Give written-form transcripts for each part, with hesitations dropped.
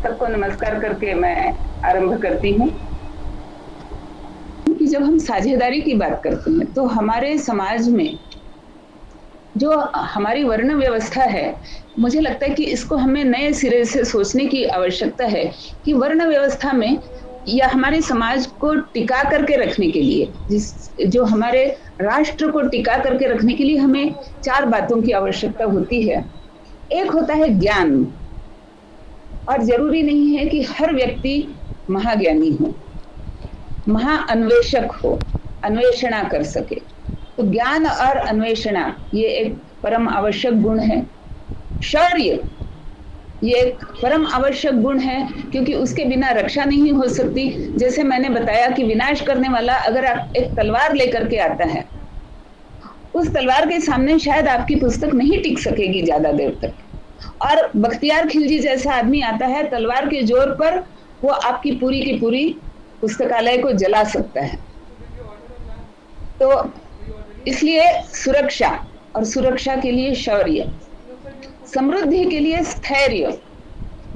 सबको नमस्कार करके मैं आरंभ करती हूँ कि जब हम साझेदारी की बात करते हैं तो हमारे समाज में जो हमारी वर्ण व्यवस्था है, मुझे लगता है कि इसको हमें नए सिरे से सोचने की आवश्यकता है कि वर्ण व्यवस्था में या हमारे समाज को टिका करके रखने के लिए जो हमारे राष्ट्र को टिका करके रखने के लिए हमें चार बातों की आवश्यकता होती है। एक होता है ज्ञान, और जरूरी नहीं है कि हर व्यक्ति महाज्ञानी हो, महाअन्वेषक हो, अन्वेषणा कर सके। तो ज्ञान और अन्वेषणा ये एक परम आवश्यक गुण है। शौर्य ये एक परम आवश्यक गुण है, क्योंकि उसके बिना रक्षा नहीं हो सकती। जैसे मैंने बताया कि विनाश करने वाला अगर आप एक तलवार लेकर के आता है, उस तलवार के सामने शायद आपकी पुस्तक नहीं टिक सकेगी ज्यादा देर तक। और बख्तियार खिलजी जैसा आदमी आता है, तलवार के जोर पर वो आपकी पूरी की पूरी पुस्तकालय को जला सकता है। तो इसलिए सुरक्षा, और सुरक्षा के लिए शौर्य, समृद्धि के लिए स्थैर्य।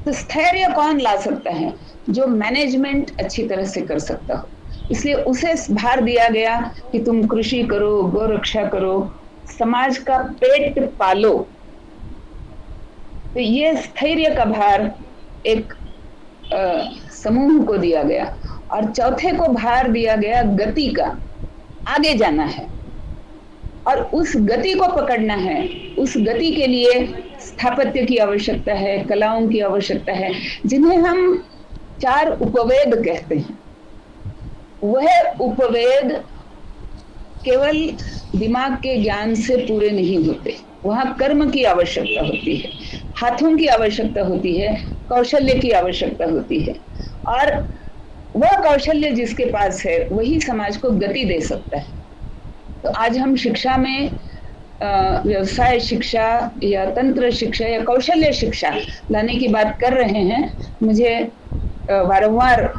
तो स्थैर्य कौन ला सकता है? जो मैनेजमेंट अच्छी तरह से कर सकता हो। इसलिए उसे भार दिया गया कि तुम कृषि करो, गौ रक्षा करो, समाज का पेट पालो। तो ये स्थैर्य का भार एक समूह को दिया गया। और चौथे को भार दिया गया गति का, आगे जाना है और उस गति को पकड़ना है। उस गति के लिए स्थापत्य की आवश्यकता है, कलाओं की आवश्यकता है, जिन्हें हम चार उपवेद कहते हैं। वह उपवेद केवल दिमाग के ज्ञान से पूरे नहीं होते, वहां कर्म की आवश्यकता होती है, हाथों की आवश्यकता होती है, कौशल्य की आवश्यकता होती है। और वह कौशल्य जिसके पास है वही समाज को गति दे सकता है। तो आज हम शिक्षा में व्यवसाय शिक्षा या तंत्र शिक्षा या कौशल्य शिक्षा लाने की बात कर रहे हैं। मुझे वारंवार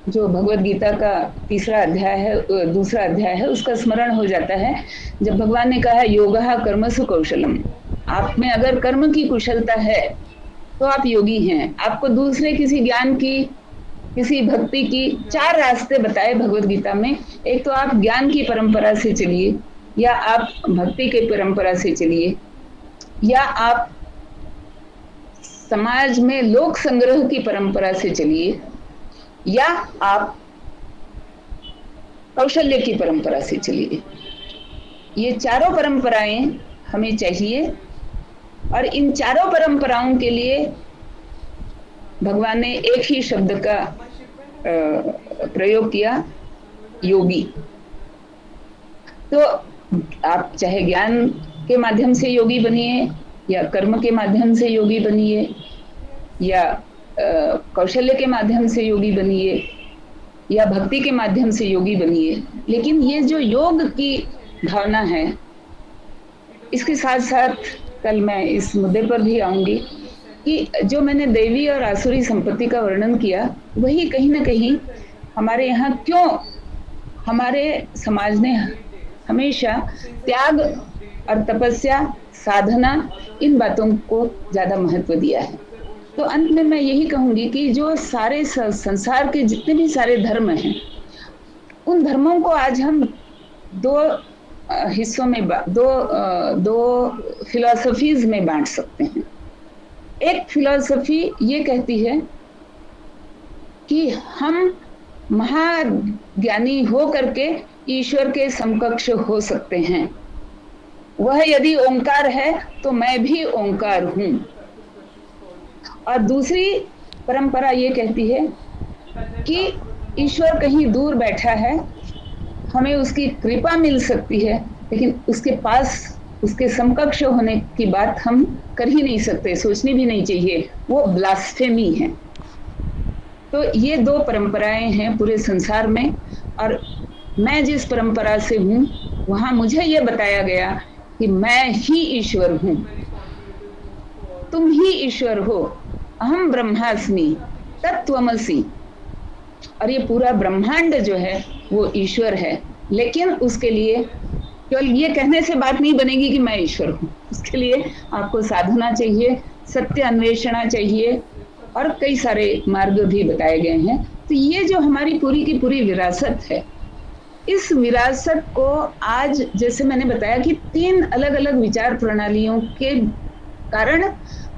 जो भगवत गीता का तीसरा अध्याय है, दूसरा अध्याय है, उसका स्मरण हो जाता है, जब भगवान ने कहा योगः कर्मसु कौशलम। आप में अगर कर्म की कुशलता है तो आप योगी हैं। आपको दूसरे किसी ज्ञान की, किसी भक्ति की चार रास्ते बताए भगवत गीता में। एक तो आप ज्ञान की परंपरा से चलिए, या आप भक्ति की परंपरा से चलिए, या आप समाज में लोक संग्रह की परंपरा से चलिए, या आप कौशल्य की परंपरा से चलिए। ये चारों परंपराएं हमें चाहिए। और इन चारों परंपराओं के लिए भगवान ने एक ही शब्द का प्रयोग किया, योगी। तो आप चाहे ज्ञान के माध्यम से योगी बनिए, या कर्म के माध्यम से योगी बनिए, या कौशल्य के माध्यम से योगी बनिए, या भक्ति के माध्यम से योगी बनिए। लेकिन ये जो योग की भावना है, इसके साथ साथ कल मैं इस मुद्दे पर भी आऊंगी कि जो मैंने दैवी और आसुरी संपत्ति का वर्णन किया, वही कहीं ना कहीं हमारे यहाँ क्यों हमारे समाज ने हमेशा त्याग और तपस्या, साधना, इन बातों को ज्यादा महत्व दिया है। तो अंत में मैं यही कहूंगी कि जो सारे संसार के जितने भी सारे धर्म हैं, उन धर्मों को आज हम दो हिस्सों में, दो फिलॉसफीज में बांट सकते हैं। एक फिलॉसफी ये कहती है कि हम महाज्ञानी हो करके ईश्वर के समकक्ष हो सकते हैं। वह यदि ओंकार है तो मैं भी ओंकार हूं। और दूसरी परंपरा ये कहती है कि ईश्वर कहीं दूर बैठा है, हमें उसकी कृपा मिल सकती है, लेकिन उसके पास, उसके समकक्ष होने की बात हम कर ही नहीं सकते, सोचनी भी नहीं चाहिए, वो ब्लास्फेमी है। तो ये दो परंपराएं हैं पूरे संसार में। और मैं जिस परंपरा से हूं, वहां मुझे ये बताया गया कि मैं ही ईश्वर हूं, तुम ही ईश्वर हो, अहम ब्रह्मास्मि तत्त्वमसि। और ये पूरा ब्रह्मांड जो है वो ईश्वर है। लेकिन उसके लिए केवल ये कहने से बात नहीं बनेगी कि मैं ईश्वर हूं। उसके लिए आपको साधना चाहिए, सत्य अन्वेषणा चाहिए, और कई सारे मार्ग भी बताए गए हैं। तो ये जो हमारी पूरी की पूरी विरासत है, इस विरासत को आज जैसे मैंने बताया कि 3 अलग-अलग विचार प्रणालियों के कारण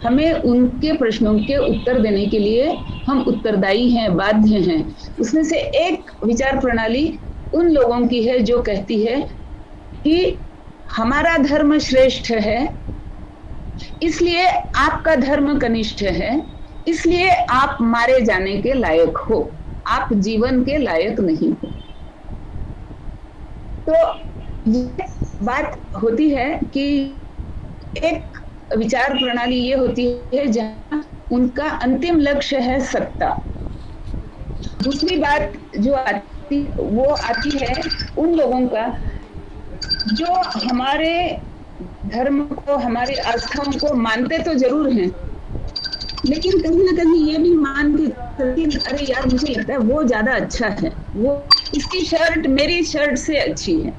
हमें उनके प्रश्नों के उत्तर देने के लिए हम उत्तरदायी हैं, बाध्य हैं। उसमें से एक विचार प्रणाली उन लोगों की है जो कहती है कि हमारा धर्म श्रेष्ठ है, इसलिए आपका धर्म कनिष्ठ है, इसलिए आप मारे जाने के लायक हो, आप जीवन के लायक नहीं हो। तो ये बात होती है कि एक विचार प्रणाली ये होती है जहां उनका अंतिम लक्ष्य है सत्ता। दूसरी बात जो आती वो आती है उन लोगों का जो हमारे धर्म को, हमारी आस्थाओं को मानते तो जरूर हैं, लेकिन कहीं ना कहीं ये भी मान के चलते, अरे यार मुझे लगता है वो ज्यादा अच्छा है, वो इसकी शर्ट मेरी शर्ट से अच्छी है।